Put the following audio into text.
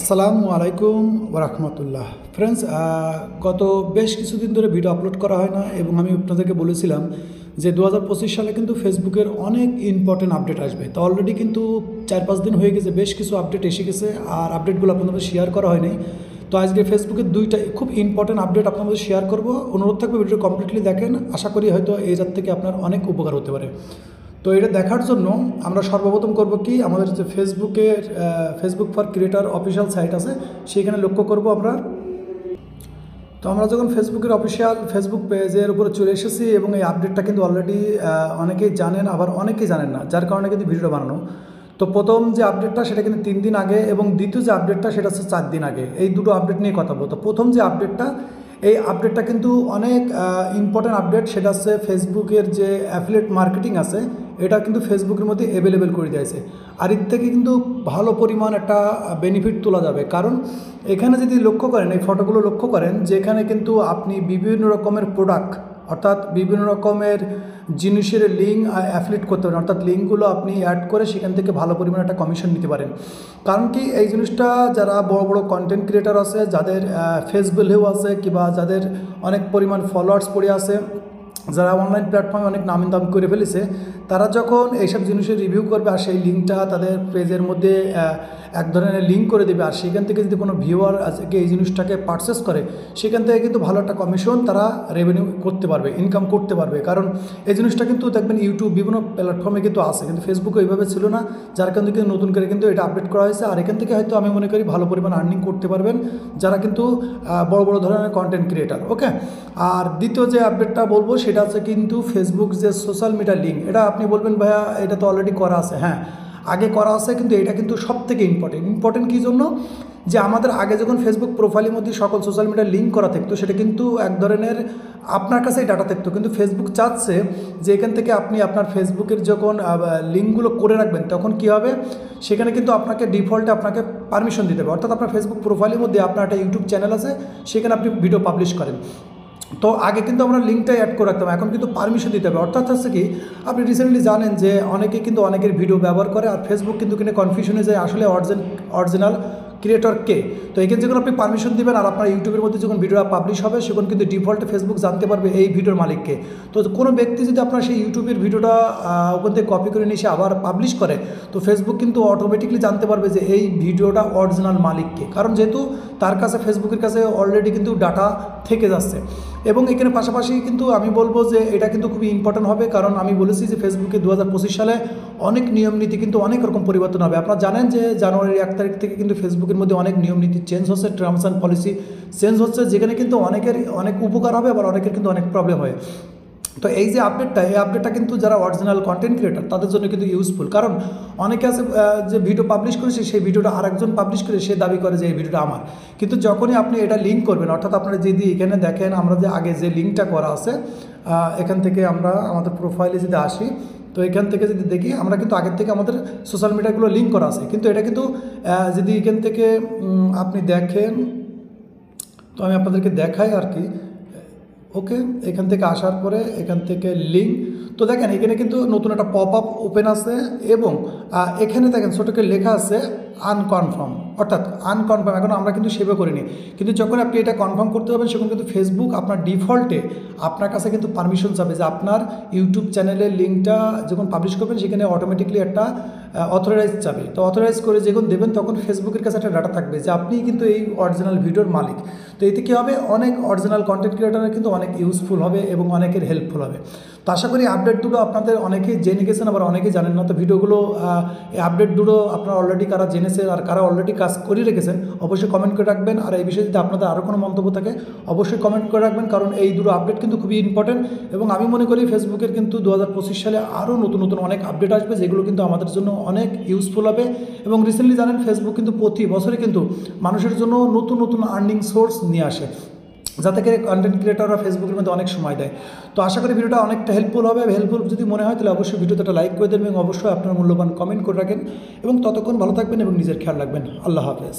আসসালামু আলাইকুম ওরহমতুল্লাহ ফ্রেন্ডস, গত বেশ কিছুদিন ধরে ভিডিও আপলোড করা হয় না এবং আমি আপনাদেরকে বলেছিলাম যে 2025 সালে কিন্তু ফেসবুকের অনেক ইম্পর্টেন্ট আপডেট আসবে। তো অলরেডি কিন্তু 4-5 দিন হয়ে গেছে, বেশ কিছু আপডেট এসে গেছে আর আপডেটগুলো আপনাদের শেয়ার করা হয়নি। তো আজকে ফেসবুকের দুইটা খুব ইম্পর্টেন্ট আপডেট আপনাদের শেয়ার করব। অনুরোধ থাকবে ভিডিওটা কমপ্লিটলি দেখেন, আশা করি হয়তো এই জাত থেকে আপনার অনেক উপকার হতে পারে। তো এটা দেখার জন্য আমরা সর্বপ্রথম করব কি, আমাদের যে Facebook for creator official site আছে সেখানে লক্ষ্য করব আমরা। তো আমরা যখন ফেসবুকের অফিসিয়াল ফেসবুক পেজের উপরে চলে এসেছি এবং এই আপডেটটা কিন্তু অলরেডি অনেকেই জানেন, আবার অনেকেই জানেন না, যার কারণে কিন্তু ভিডিওটা বানানো। তো প্রথম যে আপডেটটা সেটা কিন্তু 3 দিন আগে এবং দ্বিতীয় যে আপডেটটা সেটা হচ্ছে 4 দিন আগে। এই দুটো আপডেট নিয়ে কথা বলতো। প্রথম যে আপডেটটা, এই আপডেটটা কিন্তু অনেক ইম্পর্টেন্ট আপডেট। সেটা হচ্ছে ফেসবুকের যে অ্যাফিলিয়েট মার্কেটিং আছে এটা কিন্তু ফেসবুকের মধ্যে অ্যাভেলেবেল করে দিয়েছে। আর এর থেকে কিন্তু ভালো পরিমাণ একটা বেনিফিট তোলা যাবে। কারণ এখানে যদি লক্ষ্য করেন, এই ফটোগুলো লক্ষ্য করেন, যেখানে কিন্তু আপনি বিভিন্ন রকমের প্রোডাক্ট অর্থাৎ বিভিন্ন রকমের জিনিসের লিঙ্ক অ্যাফিলিয়েট করতে পারেন, অর্থাৎ লিঙ্কগুলো আপনি অ্যাড করে সেখান থেকে ভালো পরিমাণে একটা কমিশন নিতে পারেন। কারণ কি, এই জিনিসটা যারা বড় বড় কন্টেন্ট ক্রিয়েটার আছে, যাদের ফেস ভ্যালু আছে কিংবা যাদের অনেক পরিমাণ ফলোয়ার্স পড়ে আছে, যারা অনলাইন প্ল্যাটফর্মে অনেক নাম দাম করে ফেলেছে, তারা যখন এইসব জিনিসের রিভিউ করবে আর সেই লিঙ্কটা তাদের পেজের মধ্যে এক ধরনের লিঙ্ক করে দেবে, আর সেখান থেকে যদি কোনো ভিউয়ার আজকে এই জিনিসটাকে পারচেস করে, সেখান থেকে কিন্তু ভালো একটা কমিশন তারা রেভিনিউ করতে পারবে, ইনকাম করতে পারবে। কারণ এই জিনিসটা কিন্তু দেখবেন ইউটিউব বিভিন্ন প্ল্যাটফর্মে কিন্তু আছে, কিন্তু ফেসবুকে ওইভাবে ছিল না, যার কারণে কিন্তু নতুন করে কিন্তু এটা আপডেট করা হয়েছে। আর এখান থেকে হয়তো আমি মনে করি ভালো পরিমাণ আর্নিং করতে পারবেন যারা কিন্তু বড় বড় ধরনের কন্টেন্ট ক্রিয়েটার। ওকে, আর দ্বিতীয় যে আপডেটটা বলবো সেটা হচ্ছে কিন্তু ফেসবুক যে সোশ্যাল মিডিয়া লিঙ্ক, এটা আপনি বলবেন ভাইয়া এটা তো অলরেডি করা আছে। হ্যাঁ, আগে করা আছে, কিন্তু এটা কিন্তু সব থেকে ইম্পর্টেন্ট কী জন্য, যে আমাদের আগে যখন ফেসবুক প্রোফাইলের মধ্যে সকল সোশ্যাল মিডিয়ার লিঙ্ক করা থাকতো, সেটা কিন্তু এক ধরনের আপনার কাছেই ডাটা থাকতো। কিন্তু ফেসবুক চাচ্ছে যে এখান থেকে আপনি আপনার ফেসবুকের যখন লিঙ্কগুলো করে রাখবেন, তখন কী হবে, সেখানে কিন্তু আপনাকে ডিফল্টে আপনাকে পারমিশন দিতে হবে। অর্থাৎ আপনার ফেসবুক প্রোফাইলের মধ্যে আপনার একটা ইউটিউব চ্যানেল আছে, সেখানে আপনি ভিডিও পাবলিশ করেন। তো আগে কিন্তু আমরা লিঙ্কটাই অ্যাড করে রাখতাম, এখন কিন্তু পারমিশন দিতে হবে। অর্থাৎ হচ্ছে কি, আপনি রিসেন্টলি জানেন যে অনেকে কিন্তু অনেকের ভিডিও ব্যবহার করে, আর ফেসবুক কিন্তু কিনে কনফিউশনে যায় আসলে অরিজিনাল ক্রিয়েটর কে। তো এখানে যখন আপনি পারমিশন দিবেন আর আপনার ইউটিউবের মধ্যে যখন ভিডিওটা পাবলিশ হবে, সেখানে কিন্তু ডিফল্টে ফেসবুক জানতে পারবে এই ভিডিওর মালিককে। তো কোনো ব্যক্তি যদি আপনার সেই ইউটিউবের ভিডিওটা ওখান থেকে কপি করে নিয়ে এসে আবার পাবলিশ করে, তো ফেসবুক কিন্তু অটোমেটিকলি জানতে পারবে যে এই ভিডিওটা অরিজিনাল মালিককে। কারণ যেহেতু তার কাছে ফেসবুকের কাছে অলরেডি কিন্তু ডাটা থেকে যাচ্ছে। এবং এখানে পাশাপাশি কিন্তু আমি বলবো যে এটা কিন্তু খুবই ইম্পর্টেন্ট হবে। কারণ আমি বলেছি যে ফেসবুকে 2025 সালে অনেক নিয়ম নীতি কিন্তু অনেক রকম পরিবর্তন হবে। আপনারা জানেন যে জানুয়ারির 1 তারিখ থেকে কিন্তু ফেসবুকের মধ্যে অনেক নিয়ম নীতি চেঞ্জ হচ্ছে, টার্মস অ্যান্ড পলিসি চেঞ্জ হচ্ছে, যেখানে কিন্তু অনেকের অনেক উপকার হবে, আবার অনেকের কিন্তু অনেক প্রবলেম হয়। তো এই যে আপডেটটা, এই আপডেটটা কিন্তু যারা অরিজিনাল কন্টেন্ট ক্রিয়েটার তাদের জন্য কিন্তু ইউজফুল। কারণ অনেকে আছে যে ভিডিও পাবলিশ করেছে, সেই ভিডিওটা আরেকজন পাবলিশ করে সে দাবি করে যে এই ভিডিওটা আমার। কিন্তু যখনই আপনি এটা লিঙ্ক করবেন, অর্থাৎ আপনারা যদি এখানে দেখেন আমরা যে আগে যে লিঙ্কটা করা আছে, এখান থেকে আমরা আমাদের প্রোফাইলে যদি আসি, তো এখান থেকে যদি দেখি আমরা কিন্তু আগের থেকে আমাদের সোশ্যাল মিডিয়াগুলো লিঙ্ক করা আছে। কিন্তু এটা কিন্তু যদি এখান থেকে আপনি দেখেন, তো আমি আপনাদেরকে দেখাই আর কি। ওকে, এখান থেকে আসার পরে এখান থেকে লিঙ্ক, তো দেখেন এখানে কিন্তু নতুন একটা পপ আপ ওপেন আছে এবং এখানে দেখেন ছোটো করে লেখা আছে আনকনফার্ম, অর্থাৎ আনকনফার্ম। এখন আমরা কিন্তু সেভ করিনি, কিন্তু যখন আপনি এটা কনফার্ম করতে পারবেন, সেখানে কিন্তু ফেসবুক আপনার ডিফল্টে আপনার কাছে কিন্তু পারমিশন চাবে যে আপনার ইউটিউব চ্যানেলের লিঙ্কটা যখন পাবলিশ করবেন, সেখানে অটোমেটিকলি একটা অথরাইজ চাবে। তো অথরাইজ করে যখন দেবেন, তখন ফেসবুকের কাছে একটা ডাটা থাকবে যে আপনি কিন্তু এই অরিজিনাল ভিডিওর মালিক। তো এতে কী হবে, অনেক অরিজিনাল কন্টেন্ট ক্রিয়েটাররা কিন্তু অনেক ইউজফুল হবে এবং অনেকের হেল্পফুল হবে। তো আশা করি আপডেট দুটো আপনাদের অনেকেই জেনে গেছেন, আবার অনেকেই জানেন না। তো ভিডিওগুলো এই আপডেট দুটো আপনারা অলরেডি কারা জেনেছেন আর কারা অলরেডি কাজ করে রেখেছেন, অবশ্যই কমেন্ট করে রাখবেন। আর এই বিষয়ে যদি আপনাদের আরও কোনো মন্তব্য থাকে, অবশ্যই কমেন্ট করে রাখবেন। কারণ এই দুটো আপডেট কিন্তু খুবই ইম্পর্টেন্ট এবং আমি মনে করি ফেসবুকের কিন্তু 2025 সালে আরও নতুন নতুন অনেক আপডেট আসবে, যেগুলো কিন্তু আমাদের জন্য অনেক ইউজফুল হবে। এবং রিসেন্টলি জানেন ফেসবুক কিন্তু প্রতি বছরে কিন্তু মানুষের জন্য নতুন নতুন আর্নিং সোর্স নিয়ে আসে, যাতে করে কন্টেন্ট ক্রিয়েটাররা ফেসবুকের মধ্যে অনেক সময় দেয়। তো আশা করি ভিডিওটা অনেকটা হেল্পফুল হবে। হেল্পফুল যদি মনে হয় তাহলে অবশ্যই ভিডিওতে একটা লাইক করে দেবেন এবং অবশ্যই আপনার মূল্যবান কমেন্ট করে রাখেন। এবং ততক্ষণ ভালো থাকবেন এবং নিজের খেয়াল রাখবেন। আল্লাহ হাফেজ।